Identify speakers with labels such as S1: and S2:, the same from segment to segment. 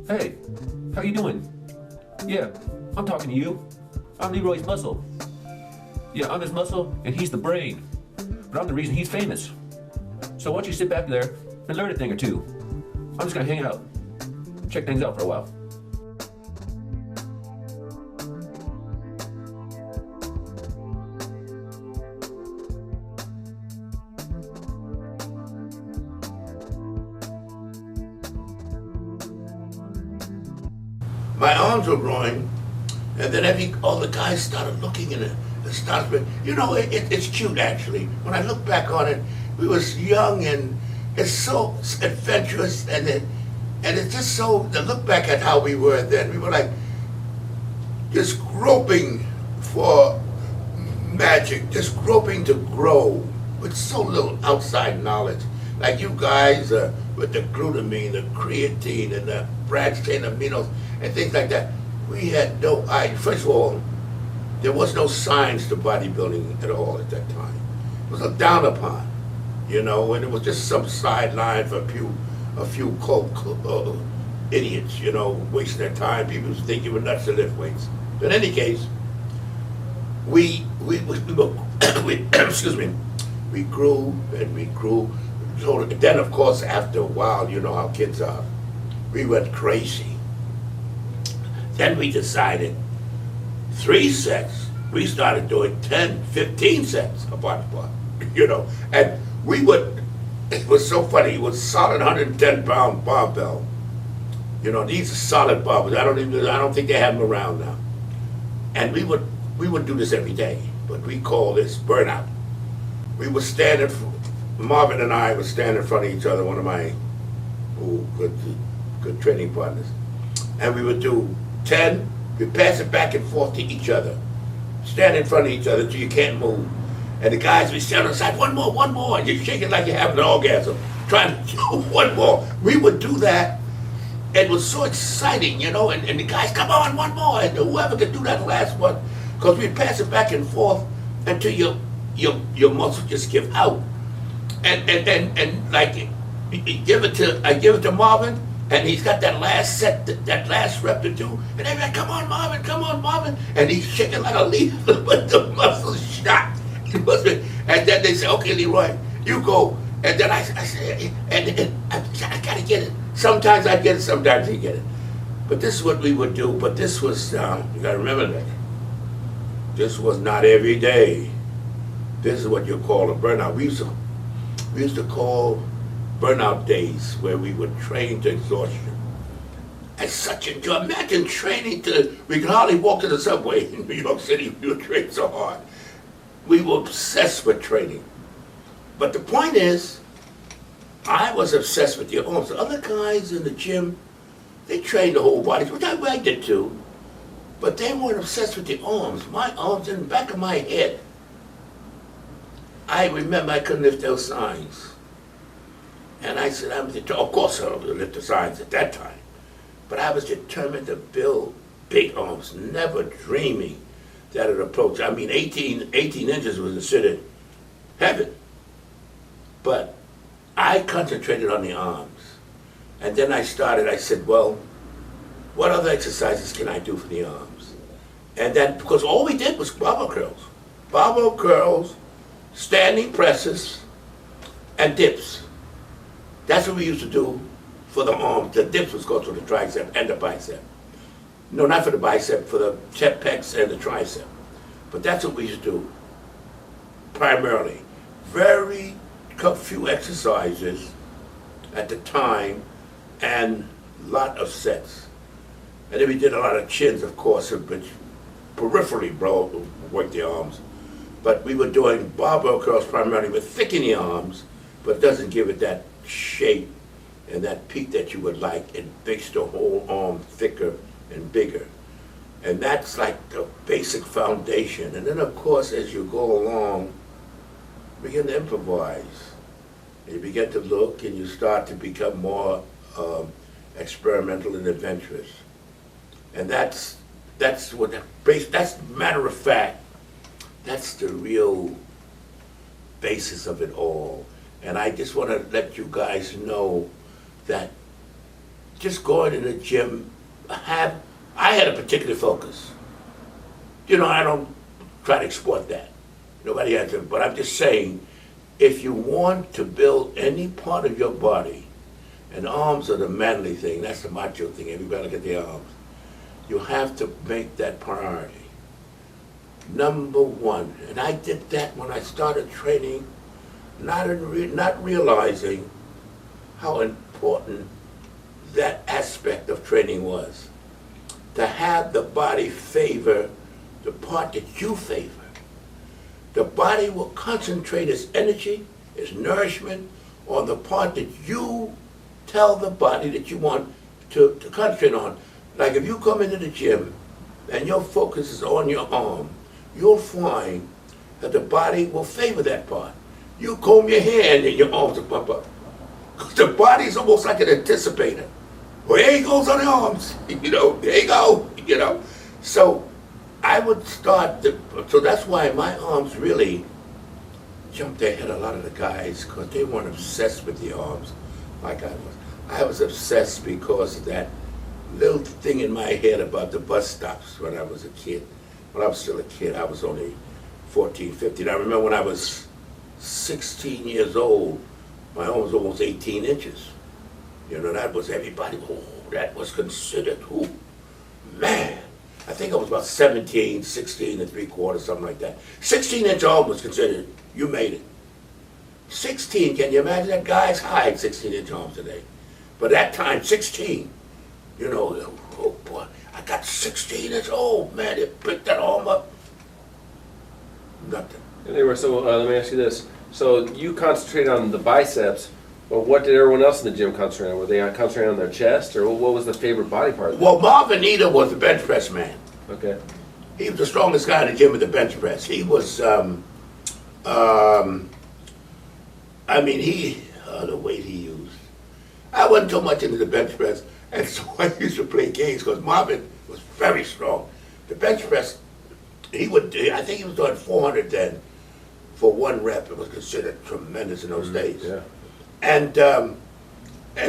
S1: Hey, how you doing? Yeah, I'm talking to you. I'm Leroy's muscle. Yeah, I'm his muscle, and he's the brain. But I'm the reason he's famous. So why don't you sit back there and learn a thing or two? I'm just gonna hang out, check things out for a while.
S2: My arms were growing, and then all the guys started looking at it. It's cute actually. When I look back on it, we was young and it's so adventurous, and it's just so to look back at how we were then. We were like just groping for magic, just groping to grow with so little outside knowledge. Like you guys with the glutamine, the creatine, and the branched chain aminos and things like that. We had no idea. First of all, there was no science to bodybuilding at all at that time. It was looked down upon, and it was just some sideline for a few idiots, wasting their time. People think you were nuts to lift weights. But in any case, we excuse me, we grew and we grew. So then, of course, after a while, you know how kids are, we went crazy. Then we decided 3 sets. We started doing 10, 15 sets of body part, and it was so funny, it was solid 110-pound barbell. These are solid barbells. I don't think they have them around now. And we would do this every day, but we call this burnout. We would Marvin and I would stand in front of each other, one of my good training partners, and we would do 10, we pass it back and forth to each other. Stand in front of each other till you can't move. And the guys would stand on the side, one more, and you're shaking like you're having an orgasm, trying to do one more. We would do that. It was so exciting, and the guys, come on, one more, and whoever could do that last one, because we'd pass it back and forth until your muscles just give out. And like, I give it to Marvin, and he's got that last set, that last rep to do, and they're like, come on, Marvin, and he's shaking like a leaf, but the muscles shot. And then they say, okay, Leroy, you go. And then I say, and I gotta get it. Sometimes I get it, sometimes he get it. But this is what we would do. But this was, you gotta remember that. This was not every day. This is what you call a burnout. We used to call burnout days where we would train to exhaustion. And such enjoy. Imagine training we could hardly walk to the subway in New York City. We would train so hard. We were obsessed with training. But the point is, I was obsessed with the arms. The other guys in the gym, they trained the whole body, which I did too. But they weren't obsessed with the arms. My arms in the back of my head. I remember I couldn't lift those signs. And I said, of course I don't lift the signs at that time. But I was determined to build big arms, never dreaming that it approached. 18 inches was considered heaven. But I concentrated on the arms. And then I said, well, what other exercises can I do for the arms? And then, because all we did was barbell curls. Barbell curls, standing presses, and dips. That's what we used to do for the arms. The dips was called for the tricep and the bicep. No, not for the bicep, for the pecs and the tricep. But that's what we used to do, primarily. Very few exercises at the time, and a lot of sets. And then we did a lot of chins, of course, which peripherally worked the arms. But we were doing barbell curls primarily with thickening the arms, but it doesn't give it that shape and that peak that you would like. It makes the whole arm thicker and bigger. And that's like the basic foundation. And then, of course, as you go along, begin to improvise. And you begin to look, and you start to become more experimental and adventurous. And that's matter of fact, that's the real basis of it all. And I just want to let you guys know that just going in the gym, I had a particular focus. You know, I don't try to exploit that. Nobody has to, but I'm just saying, if you want to build any part of your body, and arms are the manly thing, that's the macho thing, everybody get their arms, you have to make that priority. Number one, and I did that when I started training, not realizing how important that aspect of training was. To have the body favor the part that you favor. The body will concentrate its energy, its nourishment on the part that you tell the body that you want to concentrate on. Like if you come into the gym and your focus is on your arm, you'll find that the body will favor that part. You comb your hair and then your arms will pump up. Because the body's almost like an anticipator. Well, there he goes on the arms, you know, there you go, you know. So I would start, so that's why my arms really jumped ahead of a lot of the guys, because they weren't obsessed with the arms like I was. I was obsessed because of that little thing in my head about the bus stops when I was a kid. When I was still a kid, I was only 14, 15. I remember when I was 16 years old, my arm was almost 18 inches. You know, that was everybody, oh, that was considered, oh, man. I think I was about 17, 16 and 3/4, something like that. 16-inch arm was considered, you made it. 16, can you imagine that? Guys hide 16-inch arms today. But that time, 16, you know, oh boy, I got 16-inch, oh man, they picked that arm up. Nothing.
S3: Leroy, so let me ask you this. So you concentrate on the biceps, but what did everyone else in the gym concentrate on? Were they concentrating on their chest, or what was the favorite body part?
S2: Well, Marvin Eder was the bench press man.
S3: Okay.
S2: He was the strongest guy in the gym with the bench press. He was, I mean, the weight he used. I wasn't so much into the bench press, and so I used to play games because Marvin was very strong. The bench press, I think he was doing 400 then. For one rep, it was considered tremendous in those days.
S3: Yeah.
S2: And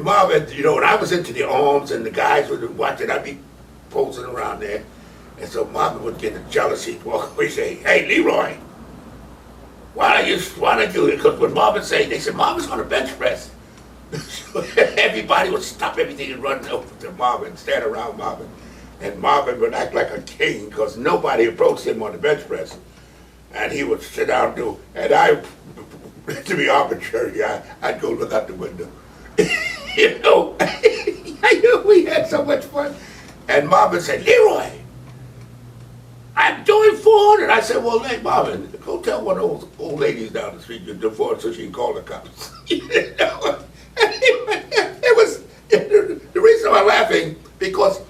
S2: Marvin, you know, when I was into the arms and the guys would watch it, I'd be posing around there. And so Marvin would get a jealousy, he'd walk away and say, hey, Leroy, why don't you, because when Marvin said, they said, Marvin's going to bench press. So everybody would stop everything and run over to Marvin, stand around Marvin. And Marvin would act like a king because nobody approached him on the bench press. And he would sit down and do, and to be arbitrary, I'd go look out the window. You know, we had so much fun. And Marvin said, Leroy, I'm doing 400. I said, well, hey, Marvin, go tell one of those old ladies down the street you're divorced so she can call the cops. You know, it was, the reason I'm laughing, because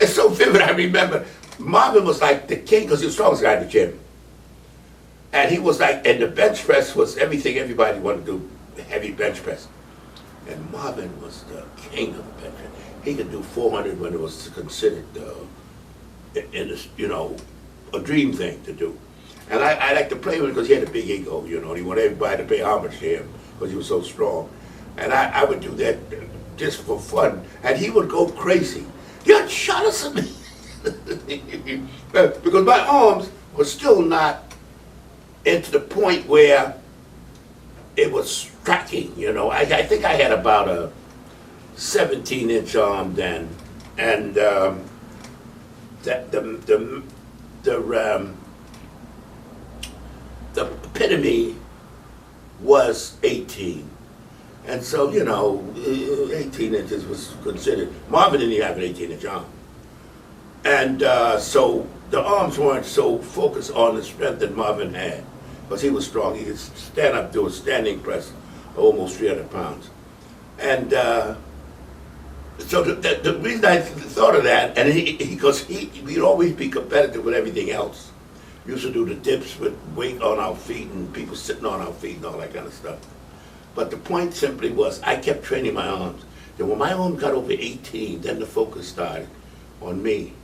S2: it's so vivid, I remember, Marvin was like the king, because he was the strongest guy in the gym. And he was like, and the bench press was everything everybody wanted to do, heavy bench press. And Marvin was the king of the bench press. He could do 400 when it was considered, you know, a dream thing to do. And I like to play with him because he had a big ego, you know, and he wanted everybody to pay homage to him because he was so strong. And I would do that just for fun. And he would go crazy. You're jealous of me. Because my arms were still not into the point where it was striking, you know. I think I had about a 17-inch arm then, and the epitome was 18, and so, you know, 18 inches was considered. Marvin didn't even have an 18-inch arm, and so the arms weren't so focused on the strength that Marvin had, because he was strong. He could stand up, do a standing press of almost 300 pounds. And so the reason I thought of that, and because we'd always be competitive with everything else. We used to do the dips with weight on our feet and people sitting on our feet and all that kind of stuff. But the point simply was, I kept training my arms. Then when my arm got over 18, then the focus started on me.